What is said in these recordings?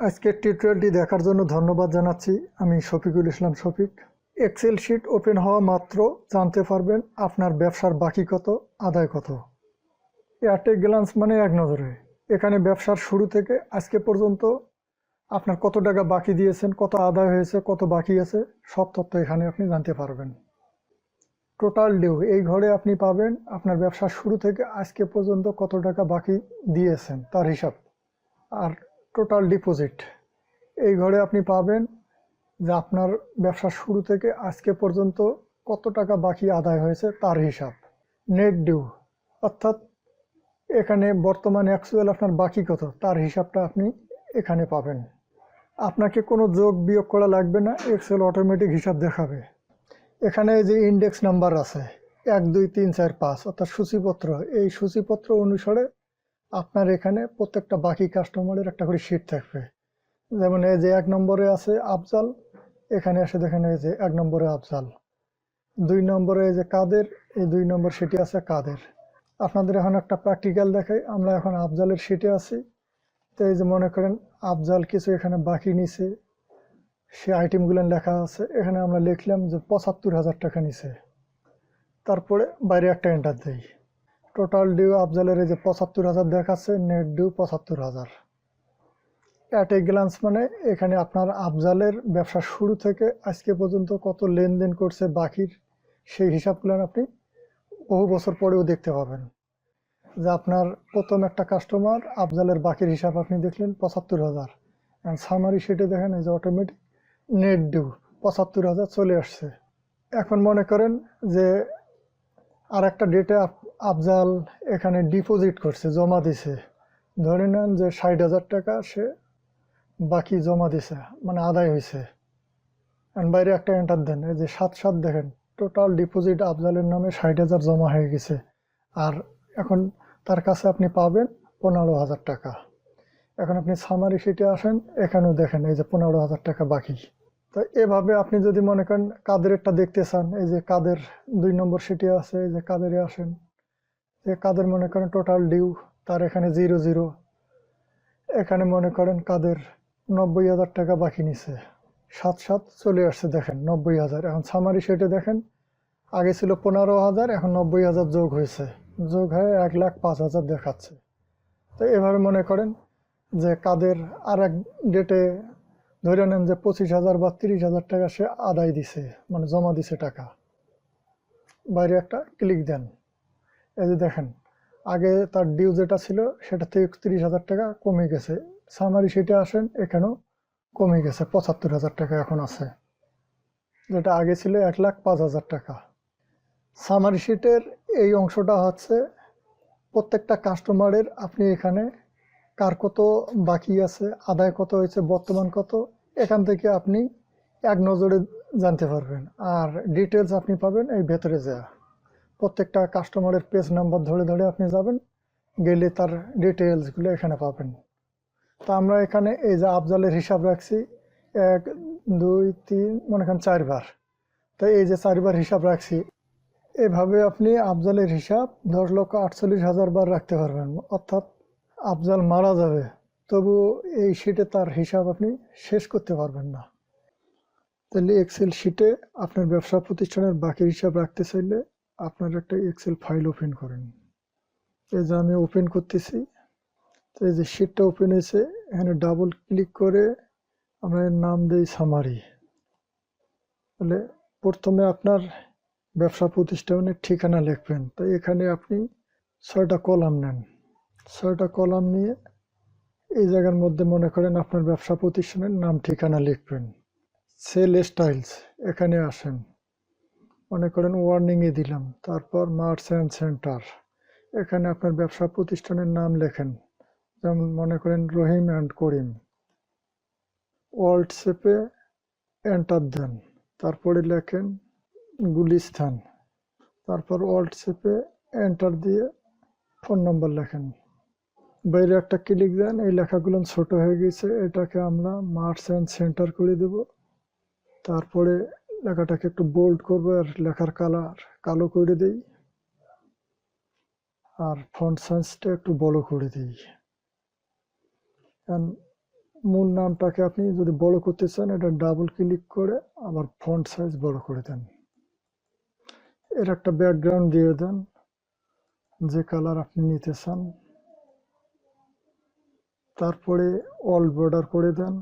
আজকের টিউটোরিয়ালটি দেখার জন্য ধন্যবাদ জানাচ্ছি। আমি Shafiqul Islam Shafiq. Excel sheet open হওয়া মাত্র জানতে পারবেন আপনার ব্যবসার বাকি কত, আদায় কত। অ্যাট এ গ্ল্যান্স মানে এক নজরে। এখানে ব্যবসার শুরু থেকে আজকে পর্যন্ত আপনার কত টাকা বাকি দিয়েছেন, কত আদায় হয়েছে, কত বাকি আছে, সব তথ্য এখানে আপনি জানতে পারবেন। টোটাল ডিউ এই ঘরে আপনি পাবেন আপনার ব্যবসার শুরু থেকে আজকে পর্যন্ত কত টাকা বাকি দিয়েছেন তার হিসাব। আর টোটাল ডিপোজিট এই ঘরে আপনি পাবেন যে আপনার ব্যবসার শুরু থেকে আজকে পর্যন্ত কত টাকা বাকি আদায় হয়েছে তার হিসাব। নেট ডিউ অর্থাৎ এখানে বর্তমানে অ্যাকচুয়াল আপনার বাকি কত তার হিসাবটা আপনি এখানে পাবেন। আপনাকে কোনো যোগ বিয়োগ করা লাগবে না, এক্সেল অটোমেটিক হিসাব দেখাবে। এখানে যে ইন্ডেক্স নাম্বার আছে 1 2 3 4 5 অর্থাৎ সূচিপত্র, এই সূচিপত্র অনুসারে আপনার এখানে প্রত্যেকটা বাকি কাস্টমারের একটা করে শিট থাকবে। যেমন এই যে 1 নম্বরে আছে আফজাল, এখানে এসে দেখেন এই যে 1 নম্বরে আফজাল। 2 নম্বরে এই যে কাদের, এই 2 নম্বর শিটে আছে কাদের। আপনাদের এখন একটা প্র্যাকটিক্যাল দেখাই। আমরা এখন আফজালের শিটে আছি। তো এই যে মনে করেন আফজাল কিছু এখানে বাকি নিছে, সে আইটেমগুলো লেখা আছে। এখানে আমরা লিখলাম যে ৭৫,০০০ টাকা নিছে, তারপরে বাইরে একটা এন্টার দেই। টোটাল ডিউ আফজালের এই যে ৭৫,০০০ দেখাচ্ছে, নেট ডিউ ৭৫,০০০। অ্যাট এ গ্ল্যান্স মানে এখানে আপনার আফজালের ব্যবসার শুরু থেকে আজকে পর্যন্ত কত লেনদেন করছে বাকির, সেই হিসাবগুলো আপনি বহু বছর পরেও দেখতে পাবেন। যে আপনার প্রথম একটা কাস্টমার আফজালের বাকির হিসাব আপনি দেখলেন ৭৫,০০০, সামারি শিটে দেখেন এই যে অটোমেটিক নেট ডিউ ৭৫,০০০ চলে আসছে। এখন মনে করেন যে আর একটা ডেটে আফজাল এখানে ডিপোজিট করছে, জমা দিছে। ধরে নেন যে ৬০,০০০ টাকা সে বাকি জমা দিছে, মানে আদায় হয়েছে। বাইরে একটা এন্টার দেন, এই যে ৭ দেখেন টোটাল ডিপোজিট আফজালের নামে ৬০,০০০ জমা হয়ে গেছে। আর এখন তার কাছে আপনি পাবেন ১৫,০০০ টাকা। এখন আপনি সামারি শিটে আসেন, এখানেও দেখেন এই যে ১৫,০০০ টাকা বাকি। তো এভাবে আপনি যদি মনে করেন কাদেরটা দেখতে চান, এই যে কাদের ২ নম্বর শিটে আছে, এই যে কাদেরে আসেন। যে কাদের মনে করেন টোটাল ডিউ তার এখানে ০০। এখানে মনে করেন কাদের ৯০,০০০ টাকা বাকি নিছে, ৭ চলে আসছে দেখেন ৯০,০০০। এখন সামারি শিটে দেখেন আগে ছিল ১৫,০০০, এখন ৯০,০০০ যোগ হয়েছে, যোগ হয়ে ১,০৫,০০০ দেখাচ্ছে। তো এভাবে মনে করেন যে কাদের আর এক ডেটে ধরে নেন যে ২৫,০০০ বা ৩০,০০০ টাকা সে আদায় দিছে, মানে জমা দিছে টাকা। বাইরে একটা ক্লিক দেন, এই যে দেখেন আগে তার ডিউ যেটা ছিল সেটা থেকে ৩০,০০০ টাকা কমে গেছে। সামারি শিটে আসেন, এখানেও কমে গেছে, ৭৫,০০০ টাকা এখন আছে, যেটা আগে ছিল ১,০৫,০০০ টাকা। সামারি শিটের এই অংশটা হচ্ছে প্রত্যেকটা কাস্টমারের আপনি এখানে কার কত বাকি আছে, আদায় কত হয়েছে, বর্তমান কত, এখান থেকে আপনি এক নজরে জানতে পারবেন। আর ডিটেলস আপনি পাবেন এই ভেতরে যা প্রত্যেকটা কাস্টমারের পেজ নাম্বার ধরে ধরে আপনি যাবেন, গেলে তার ডিটেলসগুলো এখানে পাবেন। তো আমরা এখানে এই যে আফজালের হিসাব রাখছি ১ ২ ৩ মনে করেন ৪ বার। তো এই যে ৪ বার হিসাব রাখছি, এভাবে আপনি আফজালের হিসাব ১০,৪৮,০০০ বার রাখতে পারবেন। অর্থাৎ আফজাল মারা যাবে, তবু এই শিটে তার হিসাব আপনি শেষ করতে পারবেন না। তাহলে এক্সেল শিটে আপনার ব্যবসা প্রতিষ্ঠানের বাকি হিসাব রাখতে চাইলে আপনার একটা এক্সেল ফাইল ওপেন করেন। এই যে আমি ওপেন করতেছি, তো এই যে শিটটা ওপেন হয়েছে, এখানে ডাবল ক্লিক করে আমরা এর নাম দিই সামারি। তাহলে প্রথমে আপনার ব্যবসা প্রতিষ্ঠানের ঠিকানা লিখবেন। তো এখানে আপনি ৬টা কলাম নেন, ৬টা কলাম নিয়ে এই জায়গার মধ্যে মনে করেন আপনার ব্যবসা প্রতিষ্ঠানের নাম ঠিকানা লিখবেন। সেল স্টাইলস এখানে আসেন, মনে করেন ওয়ার্নিংয়ে দিলাম, তারপর মার্চেন্ট সেন্টার, এখানে আপনার ব্যবসা প্রতিষ্ঠানের নাম লেখেন, যেমন মনে করেন রহিম অ্যান্ড করিম। হোয়াটসঅ্যাপে এন্টার দেন, তারপরে লেখেন গুলিস্তান, তারপর হোয়াটসঅ্যাপে এন্টার দিয়ে ফোন নম্বর লেখেন। বাইরে একটা ক্লিক দেন, এই লেখাগুলো ছোট হয়ে গেছে, এটাকে আমরা মার্চেন্ট সেন্টার করে দেব। তারপরে লেখাটাকে একটু বোল্ড করবো, আর লেখার কালার কালো করে দেই, আর ফন্ট সাইজটা একটু বড় করে দিই। মূল নামটাকে আপনি যদি বড় করতে চান, এটা ডাবল ক্লিক করে আবার ফন্ট সাইজ বড় করে দেন। এর একটা ব্যাকগ্রাউন্ড দিয়ে দেন, যে কালার আপনি নিতে চান। তারপরে অল বর্ডার করে দেন।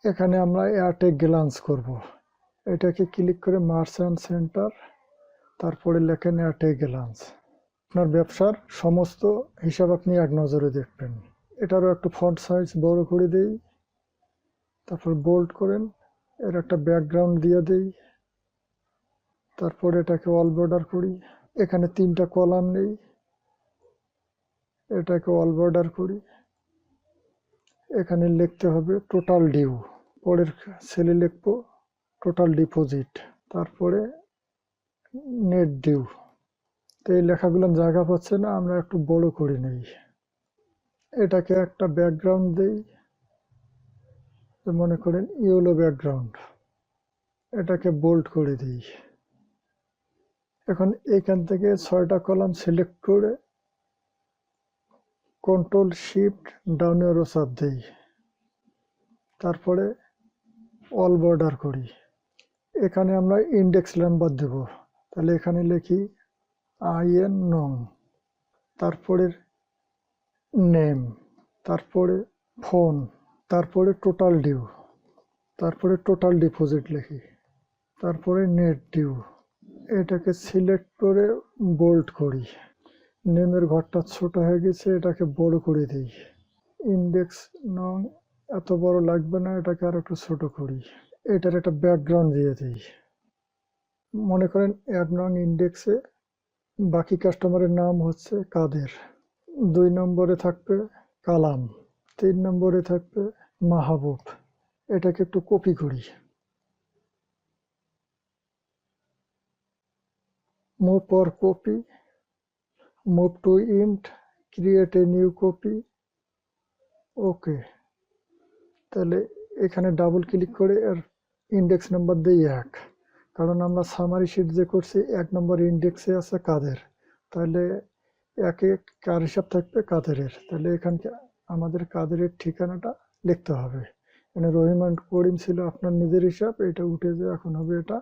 এখানে আমরা অ্যাট এ গ্ল্যান্স করব। এটাকে ক্লিক করে মার্জ অ্যান্ড সেন্টার, তারপরে লেখেন অ্যাট এ গ্ল্যান্স। আপনার ব্যবসার সমস্ত হিসাব আপনি এক নজরে দেখবেন। এটারও একটু ফন্ট সাইজ বড় করে দেই, তারপর বোল্ড করেন। এর একটা ব্যাকগ্রাউন্ড দিয়ে দেই, তারপর এটাকে অল বর্ডার করি। এখানে 3টা কলাম নেই, এটাকে অল বর্ডার করি। এখানে লিখতে হবে টোটাল ডিউ, পরের সেলে লিখবো টোটাল ডিপোজিট, তারপরে নেট ডিউ। তো এই লেখাগুলো জায়গা পাচ্ছে না, আমরা একটু বড় করে নেই। এটাকে একটা ব্যাকগ্রাউন্ড দেই, মনে করেন ইয়েলো ব্যাকগ্রাউন্ড। এটাকে বোল্ড করে দিই। এখন এখান থেকে 6টা কলাম সিলেক্ট করে কন্ট্রোল শিফট ডাউন অ্যারো চাপ দেই, তারপরে অল বর্ডার করি। এখানে আমরা ইন্ডেক্স নাম্বার দেব, তাহলে এখানে লিখি IN নং, তারপরে নেম, তারপরে ফোন, তারপরে টোটাল ডিউ, তারপরে টোটাল ডিপোজিট লিখি, তারপরে নেট ডিউ। এটাকে সিলেক্ট করে বোল্ড করি। নেমের ঘরটা ছোট হয়ে গেছে, এটাকে বড় করে দিই। ইন্ডেক্স নং এত বড় লাগবে না, এটাকে আর একটু ছোট করি। এটার একটা ব্যাকগ্রাউন্ড দিয়ে দিই। মনে করেন 1 নং ইন্ডেক্সে বাকি কাস্টমারের নাম হচ্ছে কাদের, 2 নম্বরে থাকবে কালাম, 3 নম্বরে থাকবে মাহবুব। এটাকে একটু কপি করি, move for copy, move to end, create a new copy, okay. তাহলে এখানে ডাবল ক্লিক করে এর ইন্ডেক্স নাম্বার দিই 1, কারণ আমরা সামারি শিট যে করছি 1 নম্বর ইন্ডেক্সে আছে কাদের, তাহলে একে কার হিসাব থাকবে কাদেরের। তাহলে এখানকে আমাদের কাদেরের ঠিকানাটা লিখতে হবে। মানে রহিমান করিম ছিল আপনার নিজের হিসাব, এটা উঠে যে এখন হবে এটা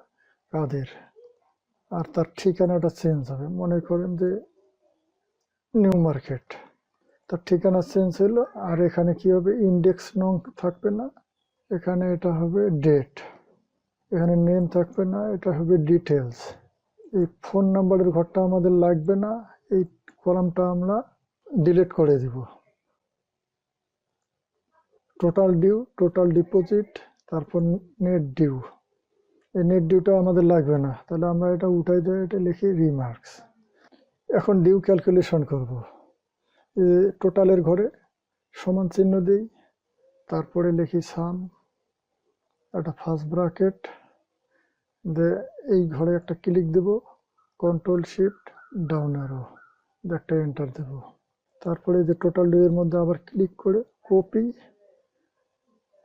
কাদের, আর তার ঠিকানাটা চেঞ্জ হবে। মনে করেন যে নিউ মার্কেট, তার ঠিকানা চেঞ্জ হলো। আর এখানে কি হবে, ইন্ডেক্স নং থাকবে না, এখানে এটা হবে ডেট। এখানে নেম থাকবে না, এটা হবে ডিটেলস। এই ফোন নাম্বারের ঘরটা আমাদের লাগবে না, এই কলামটা আমরা ডিলিট করে দিব। টোটাল ডিউ, টোটাল ডিপোজিট, তারপর নেট ডিউ। এই নেট ডিউটা আমাদের লাগবে না, তাহলে আমরা এটা উঠাই দিয়ে এটা লিখি রিমার্কস। এখন ডিউ ক্যালকুলেশন করব। টোটালের ঘরে সমান চিহ্ন দিই, তারপরে লিখি সাম, একটা ফার্স্ট ব্র্যাকেট দিয়ে এই ঘরে একটা ক্লিক দেব, কন্ট্রোল শিফট ডাউন অ্যারো, একটা এন্টার দেব। তারপরে যে টোটাল ডিউ এর মধ্যে আবার ক্লিক করে কপি,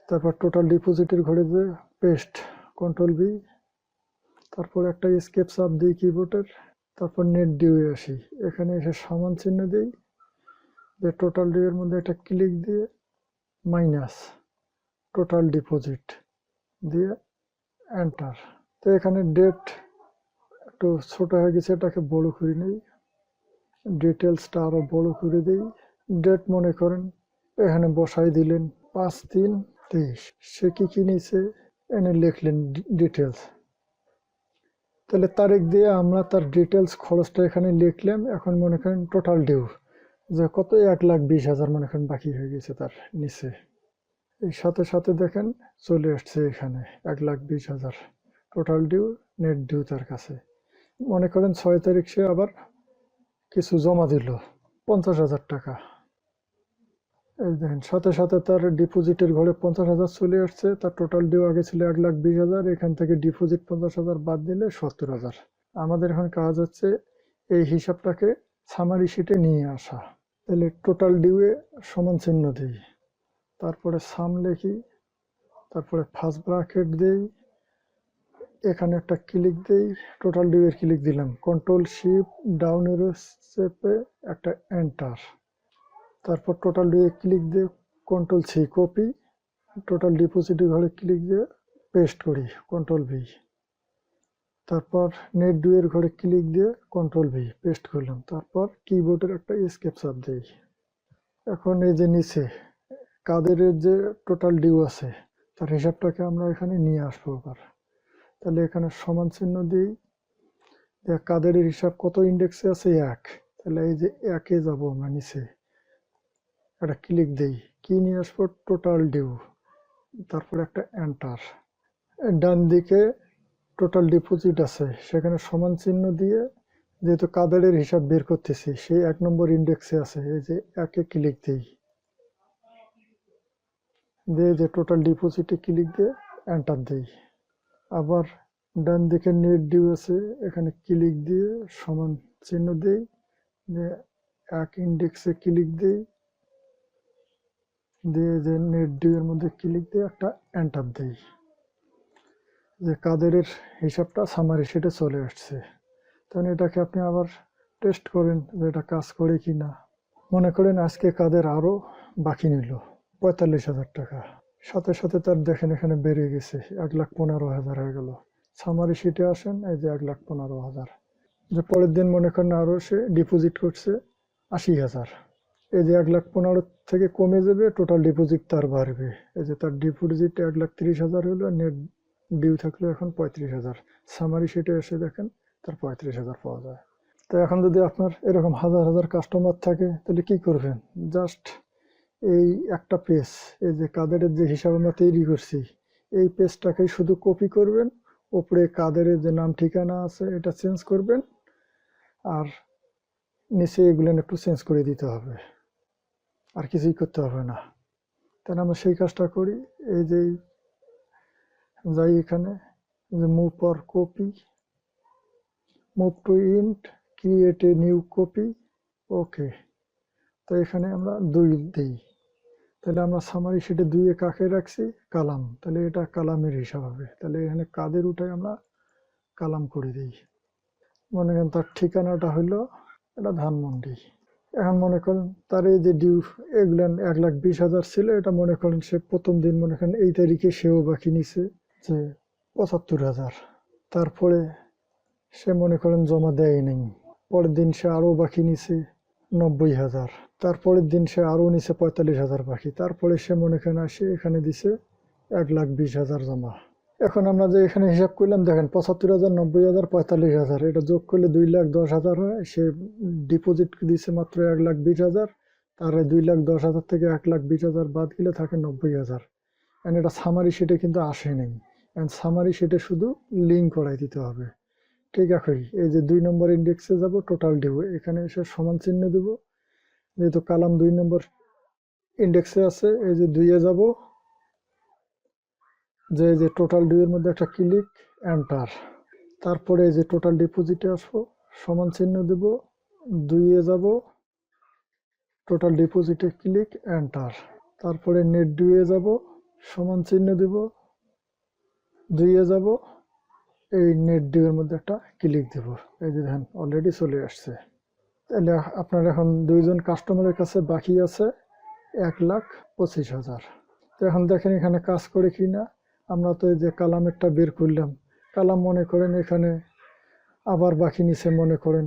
তারপর টোটাল ডিপোজিটের ঘরে যে পেস্ট, কন্ট্রোল বি, তারপর একটা এসকেপ চাপ দিই কিবোর্ডের, তারপর নেট ডিউ এ আসি। এখানে এসে সমান চিহ্ন দিই, যে টোটাল ডিউ এর মধ্যে একটা ক্লিক দিয়ে মাইনাস টোটাল ডিপোজিট দিয়ে এন্টার। তো এখানে ডেট একটু ছোট হয়ে গেছে, এটাকে বড় করে নেই, ডিটেলসটা আরো বড় করে দিই। ডেট মনে করেন এখানে বসাই দিলেন 5/3/23। সে কি নিছে এনে লিখলেন ডিটেলস। তাহলে তারিখ দিয়ে আমরা তার ডিটেলস খরচটা এখানে লিখলাম। এখন মনে করেন টোটাল ডিউ যে কত, 1,20,000 মনে করেন বাকি হয়ে গেছে তার নিচে। এই সাথে সাথে দেখেন চলে আসছে এখানে 1,20,000 টোটাল ডিউ, নেট ডিউ তার কাছে। মনে করেন 6 তারিখ সে আবার কিছু জমা দিল 50,000 টাকা। এই দেখেন সাথে সাথে তার ডিপোজিটের ঘরে 50,000 চলে আসছে। তার টোটাল ডিউ আগে ছিল 1,20,000, এখান থেকে ডিপোজিট 50,000 বাদ দিলে 70,000। আমাদের এখন কাজ হচ্ছে এই হিসাবটাকে সামারি শিটে নিয়ে আসা। তাহলে টোটাল ডিউয়ে সমান চিহ্ন দিই, তারপরে সাম লিখি, তারপরে ফার্স্ট ব্র্যাকেট দিই, এখানে একটা ক্লিক দিই, টোটাল ডিউ এর ক্লিক দিলাম, কন্ট্রোল শিফট ডাউন এরো চেপে একটা এন্টার, তারপর টোটাল ডিউ এ ক্লিক দিয়ে কন্ট্রোল সি কপি, টোটাল ডিপোজিটের ঘরে ক্লিক দিয়ে পেস্ট করি, কন্ট্রোল ভি। তারপর নেট ডুয়ের ঘরে ক্লিক দিয়ে কন্ট্রোল ভি পেস্ট করলাম। তারপর কিবোর্ডের একটা এসকেপ চাপ দিই। এখন এই যে নিচে কাদের যে টোটাল ডিউ আছে তার হিসাবটাকে আমরা এখানে নিয়ে আসবো আবার। তাহলে এখানে সমান চিহ্ন দিই, কাদের হিসাব কত ইন্ডেক্সে আছে 1, তাহলে এই যে 1-এ যাবো আমরা নিচে, একটা ক্লিক দেই, কি নিয়ে আসবো টোটাল ডিউ, তারপর একটা এন্টার। ডান দিকে টোটাল ডিপোজিট আছে সেখানে সমান চিহ্ন দিয়ে যেহেতু কাদের হিসাব বের করতেছি সেই 1 নম্বর ইন্ডেক্সে আছে, এই যে 1-এ ক্লিক দিই, দিয়ে যে টোটাল ডিপোজিটে ক্লিক দিয়ে এন্টার দিই। আবার ডান দিকে নেট ডিউ আছে এখানে ক্লিক দিয়ে সমান চিহ্ন দিই, যে 1 ইন্ডেক্সে ক্লিক দিই, দিয়ে যে নেট ডিউ এর মধ্যে ক্লিক দিয়ে একটা এন্টার দিই, যে কাদের হিসাবটা সামারি শিটে চলে আসছে। তখন এটাকে আপনি আবার টেস্ট করেন যে এটা কাজ করে কি না। মনে করেন আজকে কাদের আরো বাকি নিল 45,000 টাকা, সাথে সাথে তার দেখেন এখানে বেড়ে গেছে 1,15,000 হয়ে গেল। সামারি শিটে আসেন, এই যে 1,15,000। যে পরের দিন মনে করেন আরো সে ডিপোজিট করছে 80,000, এই যে 1,15,000 থেকে কমে যাবে, টোটাল ডিপোজিট তার বাড়বে। এই যে তার ডিপোজিট 1,30,000 হলো, নেট ডিউ থাকলো এখন 35,000। সামারি শিটে এসে দেখেন তার 35,000 পাওয়া যায়। তো এখন যদি আপনার এরকম হাজার হাজার কাস্টমার থাকে তাহলে কি করবেন, জাস্ট এই একটা পেজ, এই যে কাদের যে হিসাব আমরা তৈরি করছি এই পেজটাকে শুধু কপি করবেন, উপরে কাদের যে নাম ঠিকানা আছে এটা চেঞ্জ করবেন, আর নিচে এগুলো একটু চেঞ্জ করে দিতে হবে, আর কিছুই করতে হবে না। তাহলে আমরা সেই কাজটা করি। এই যে যাই এখানে, যে move for copy, move to end, create a new copy, okay. তো এখানে আমরা 2 দিই, তাহলে আমরা সামারি শিটে 2-এ কাকে রাখছি কালাম, তাহলে এটা কালামের হিসাব হবে। তাহলে এখানে কাদের উঠাই আমরা কালাম করে দিই। মনে করেন তার ঠিকানাটা হলো এটা ধানমন্ডি। এখন মনে করেন তার এই যে ডিউ এগুলো 1,20,000 ছিল, এটা মনে করেন সে প্রথম দিন মনে করেন এই তারিখে সেও বাকি নিছে যে 75,000। তারপরে সে মনে করেন জমা দেয় নাই, পরের দিন সে আরো বাকি নিছে 90,000, তারপরের দিন সে আরো নিছে 45,000 বাকি, তারপরে সে মনে করেন আসে এখানে দিছে 1,20,000 জমা। এখন আমরা যে এখানে হিসাব করলাম দেখেন 75,000, 90,000, 45,000, এটা যোগ করলে 2,10,000 হয়। সে ডিপোজিট দিছে মাত্র 1,20,000, তার 2,10,000 থেকে 1,20,000 বাদ গেলে থাকে 90,000। এটা সামারি শিটে কিন্তু আসে নাই, সামারি শিটে শুধু লিঙ্ক করাই দিতে হবে। ঠিক আছে, এই যে 2 নম্বর ইন্ডেক্সে যাব, টোটাল ডিউ, এখানে এসে সমান চিহ্ন দেব, যেহেতু কালাম 2 নম্বর ইন্ডেক্সে আছে, এই যে 2-এ যাব, যে টোটাল ডিউ এর মধ্যে একটা ক্লিক, এন্টার। তারপরে এই যে টোটাল ডিপোজিটে আসবো, সমান চিহ্ন দেব, 2-এ যাব, টোটাল ডিপোজিটে ক্লিক, এন্টার। তারপরে নেট ডিউয়ে যাব, সমান চিহ্ন দেব, 2-এ যাব, এই নেট ডিউ এর মধ্যে একটা ক্লিক দেব, এই যে দেখেন অলরেডি চলে আসছে। তাহলে আপনার এখন 2 জন কাস্টমারের কাছে বাকি আছে 1,25,000। তো এখন দেখেন এখানে কাজ করে কি না। আমরা তো এই যে কালামেরটা বের করলাম, কালাম মনে করেন এখানে আবার বাকি নিচে মনে করেন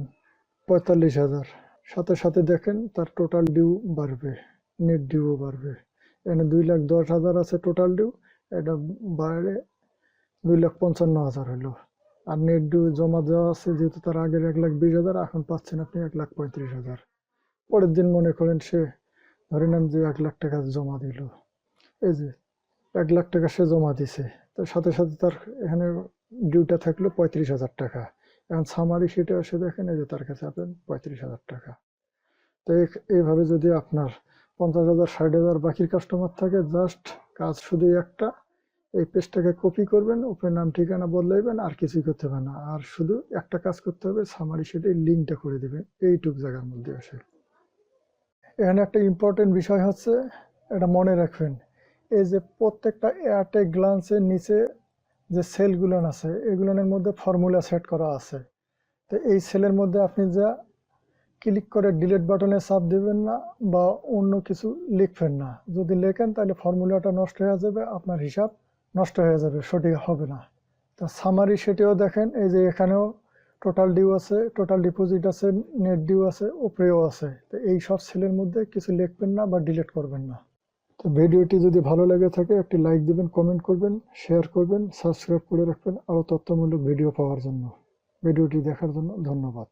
45,000, সাথে সাথে দেখেন তার টোটাল ডিউ বাড়বে, নেট ডিউও বাড়বে। এখানে 2,10,000 আছে টোটাল ডিউ, এটা বাইরে 2,55,000 হলো। আর নেট ডিউ জমা দেওয়া আছে যেহেতু তার আগের 1,20,000, এখন পাচ্ছেন আপনি 1,35,000। পরের দিন মনে করেন সে ধরে নেন যে 1,00,000 টাকা জমা দিল, এই যে 1,00,000 টাকা সে জমা দিছে, তার সাথে সাথে তার এখানে ডিউটা থাকলো 35,000 টাকা। এখন সামারি শিটে এসে দেখেন এই যে তার কাছে আপনার 35,000 টাকা। তো এইভাবে যদি আপনার 50,000, 60,000 বাকির কাস্টমার থাকে, জাস্ট কাজ শুধু একটা, এই পেজটাকে কপি করবেন, উপরে নাম ঠিকানা বদলাইবেন, আর কিছুই করতে হবে না। আর শুধু একটা কাজ করতে হবে, সামারি শিটে লিঙ্কটা করে দিবেন এইটুক জায়গার মধ্যে এসে। এখানে একটা ইম্পর্টেন্ট বিষয় হচ্ছে, এটা মনে রাখবেন, এই যে প্রত্যেকটা অ্যাট এ গ্লান্সের নিচে যে সেলগুলো আছে এগুলোর মধ্যে ফর্মুলা সেট করা আছে। তো এই সেলের মধ্যে আপনি যা ক্লিক করে ডিলিট বাটনে চাপ দেবেন না বা অন্য কিছু লিখবেন না। যদি লেখেন তাহলে ফর্মুলাটা নষ্ট হয়ে যাবে, আপনার হিসাব নষ্ট হয়ে যাবে, সঠিক হবে না। তো সামারি সেটিও দেখেন, এই যে এখানেও টোটাল ডিউ আছে, টোটাল ডিপোজিট আছে, নেট ডিউ আছে, উপরেও আছে। তো এই সব সেলের মধ্যে কিছু লিখবেন না বা ডিলিট করবেন না। তো ভিডিওটি যদি ভালো লেগে থাকে একটি লাইক দিবেন, কমেন্ট করবেন, শেয়ার করবেন, সাবস্ক্রাইব করে রাখবেন আরও তথ্যমূলক ভিডিও পাওয়ার জন্য। ভিডিওটি দেখার জন্য ধন্যবাদ।